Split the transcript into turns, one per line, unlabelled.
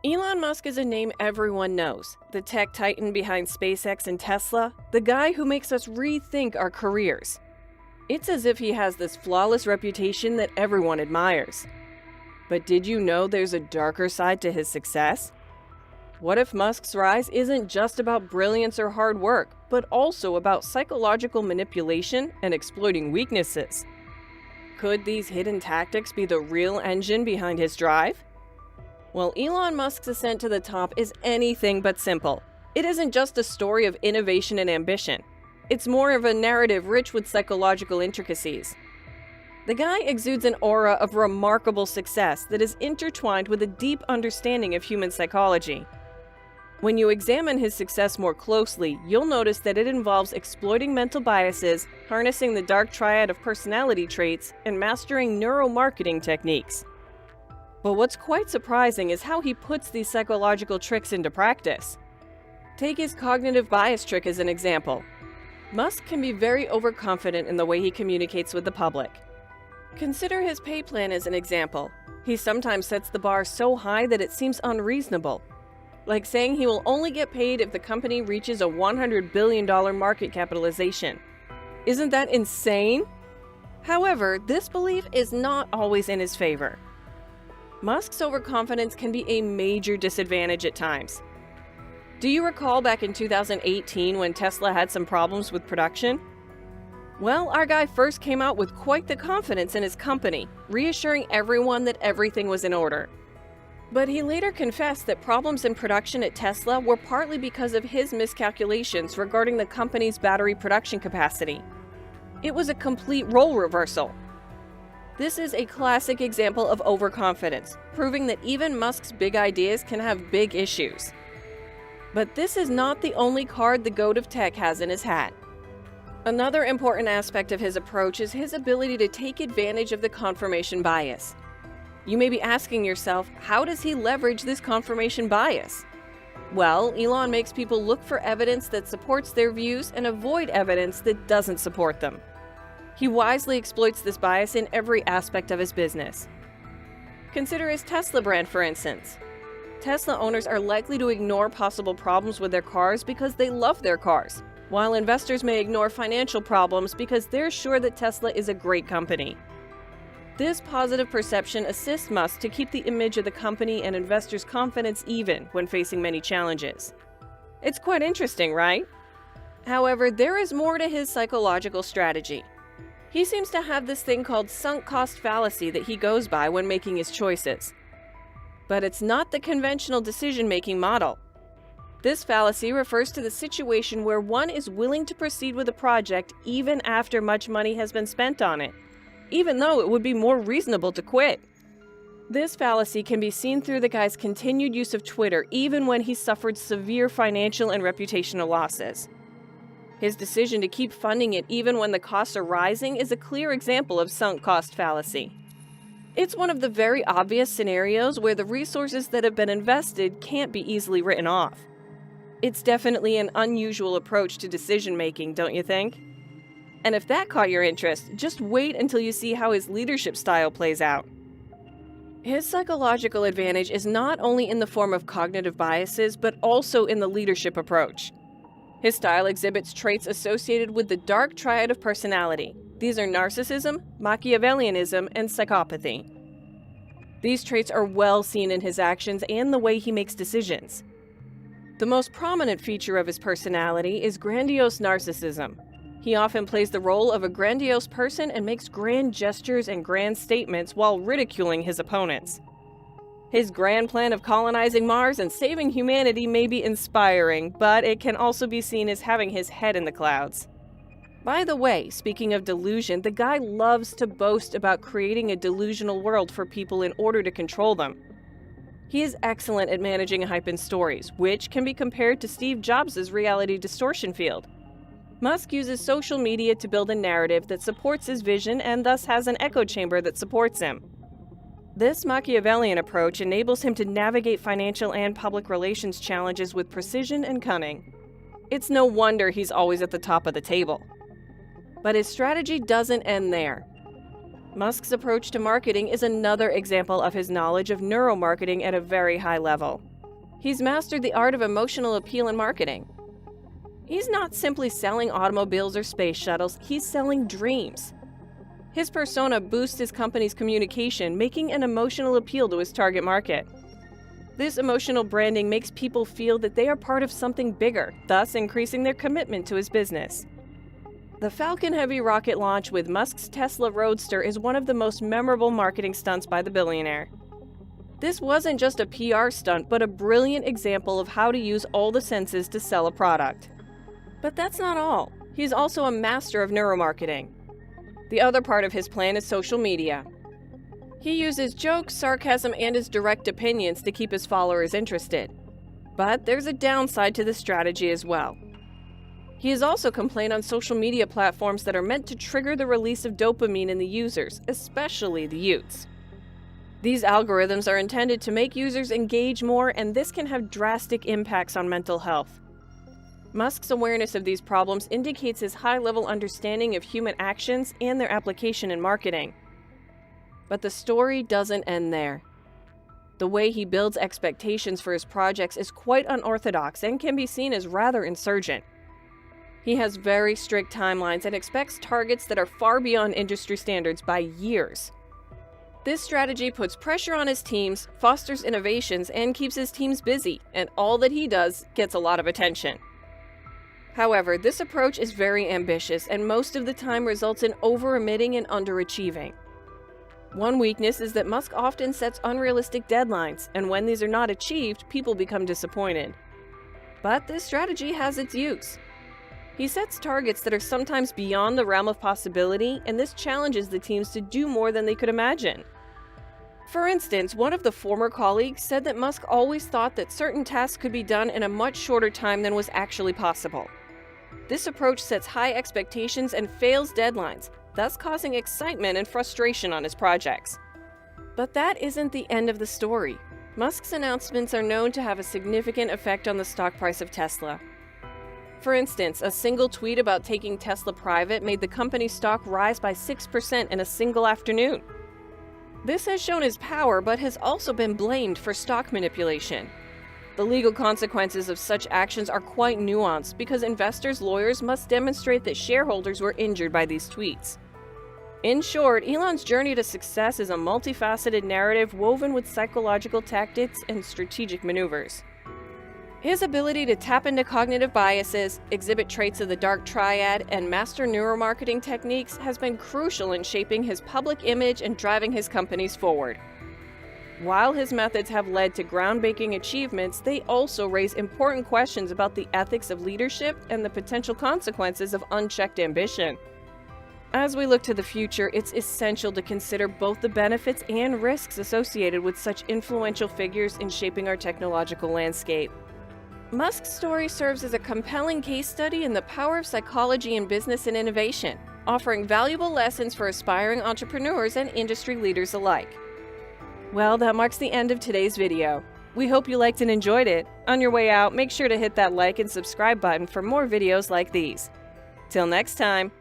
Elon Musk is a name everyone knows, the tech titan behind SpaceX and Tesla, the guy who makes us rethink our careers. It's as if he has this flawless reputation that everyone admires. But did you know there's a darker side to his success? What if Musk's rise isn't just about brilliance or hard work, but also about psychological manipulation and exploiting weaknesses? Could these hidden tactics be the real engine behind his drive? Well, Elon Musk's ascent to the top is anything but simple. It isn't just a story of innovation and ambition. It's more of a narrative rich with psychological intricacies. The guy exudes an aura of remarkable success that is intertwined with a deep understanding of human psychology. When you examine his success more closely, you'll notice that it involves exploiting mental biases, harnessing the dark triad of personality traits, and mastering neuromarketing techniques. But what's quite surprising is how he puts these psychological tricks into practice. Take his cognitive bias trick as an example. Musk can be very overconfident in the way he communicates with the public. Consider his pay plan as an example. He sometimes sets the bar so high that it seems unreasonable. Like saying he will only get paid if the company reaches a $100 billion market capitalization. Isn't that insane? However, this belief is not always in his favor. Musk's overconfidence can be a major disadvantage at times. Do you recall back in 2018 when Tesla had some problems with production? Well, our guy first came out with quite the confidence in his company, reassuring everyone that everything was in order. But he later confessed that problems in production at Tesla were partly because of his miscalculations regarding the company's battery production capacity. It was a complete role reversal. This is a classic example of overconfidence, proving that even Musk's big ideas can have big issues. But this is not the only card the goat of tech has in his hat. Another important aspect of his approach is his ability to take advantage of the confirmation bias. You may be asking yourself, how does he leverage this confirmation bias? Well, Elon makes people look for evidence that supports their views and avoid evidence that doesn't support them. He wisely exploits this bias in every aspect of his business. Consider his Tesla brand, for instance. Tesla owners are likely to ignore possible problems with their cars because they love their cars, while investors may ignore financial problems because they're sure that Tesla is a great company. This positive perception assists Musk to keep the image of the company and investors' confidence even when facing many challenges. It's quite interesting, right? However, there is more to his psychological strategy. He seems to have this thing called sunk cost fallacy that he goes by when making his choices. But it's not the conventional decision-making model. This fallacy refers to the situation where one is willing to proceed with a project even after much money has been spent on it, even though it would be more reasonable to quit. This fallacy can be seen through the guy's continued use of Twitter even when he suffered severe financial and reputational losses. His decision to keep funding it even when the costs are rising is a clear example of sunk cost fallacy. It's one of the very obvious scenarios where the resources that have been invested can't be easily written off. It's definitely an unusual approach to decision-making, don't you think? And if that caught your interest, just wait until you see how his leadership style plays out. His psychological advantage is not only in the form of cognitive biases, but also in the leadership approach. His style exhibits traits associated with the dark triad of personality. These are narcissism, Machiavellianism, and psychopathy. These traits are well seen in his actions and the way he makes decisions. The most prominent feature of his personality is grandiose narcissism. He often plays the role of a grandiose person and makes grand gestures and grand statements while ridiculing his opponents. His grand plan of colonizing Mars and saving humanity may be inspiring, but it can also be seen as having his head in the clouds. By the way, speaking of delusion, the guy loves to boast about creating a delusional world for people in order to control them. He is excellent at managing hype in stories, which can be compared to Steve Jobs' reality distortion field. Musk uses social media to build a narrative that supports his vision and thus has an echo chamber that supports him. This Machiavellian approach enables him to navigate financial and public relations challenges with precision and cunning. It's no wonder he's always at the top of the table. But his strategy doesn't end there. Musk's approach to marketing is another example of his knowledge of neuromarketing at a very high level. He's mastered the art of emotional appeal in marketing. He's not simply selling automobiles or space shuttles, he's selling dreams. His persona boosts his company's communication, making an emotional appeal to his target market. This emotional branding makes people feel that they are part of something bigger, thus increasing their commitment to his business. The Falcon Heavy rocket launch with Musk's Tesla Roadster is one of the most memorable marketing stunts by the billionaire. This wasn't just a PR stunt, but a brilliant example of how to use all the senses to sell a product. But that's not all. He's also a master of neuromarketing. The other part of his plan is social media. He uses jokes, sarcasm, and his direct opinions to keep his followers interested. But there's a downside to this strategy as well. He has also complained on social media platforms that are meant to trigger the release of dopamine in the users, especially the youths. These algorithms are intended to make users engage more, and this can have drastic impacts on mental health. Musk's awareness of these problems indicates his high-level understanding of human actions and their application in marketing. But the story doesn't end there. The way he builds expectations for his projects is quite unorthodox and can be seen as rather insurgent. He has very strict timelines and expects targets that are far beyond industry standards by years. This strategy puts pressure on his teams, fosters innovations, and keeps his teams busy, and all that he does gets a lot of attention. However, this approach is very ambitious and most of the time results in over-emitting and underachieving. One weakness is that Musk often sets unrealistic deadlines, and when these are not achieved, people become disappointed. But this strategy has its use. He sets targets that are sometimes beyond the realm of possibility, and this challenges the teams to do more than they could imagine. For instance, one of the former colleagues said that Musk always thought that certain tasks could be done in a much shorter time than was actually possible. This approach sets high expectations and fails deadlines, thus causing excitement and frustration on his projects. But that isn't the end of the story. Musk's announcements are known to have a significant effect on the stock price of Tesla. For instance, a single tweet about taking Tesla private made the company's stock rise by 6% in a single afternoon. This has shown his power, but has also been blamed for stock manipulation. The legal consequences of such actions are quite nuanced because investors' lawyers must demonstrate that shareholders were injured by these tweets. In short, Elon's journey to success is a multifaceted narrative woven with psychological tactics and strategic maneuvers. His ability to tap into cognitive biases, exhibit traits of the dark triad, and master neuromarketing techniques has been crucial in shaping his public image and driving his companies forward. While his methods have led to groundbreaking achievements, they also raise important questions about the ethics of leadership and the potential consequences of unchecked ambition. As we look to the future, it's essential to consider both the benefits and risks associated with such influential figures in shaping our technological landscape. Musk's story serves as a compelling case study in the power of psychology in business and innovation, offering valuable lessons for aspiring entrepreneurs and industry leaders alike. Well, that marks the end of today's video. We hope you liked and enjoyed it. On your way out, make sure to hit that like and subscribe button for more videos like these. Till next time.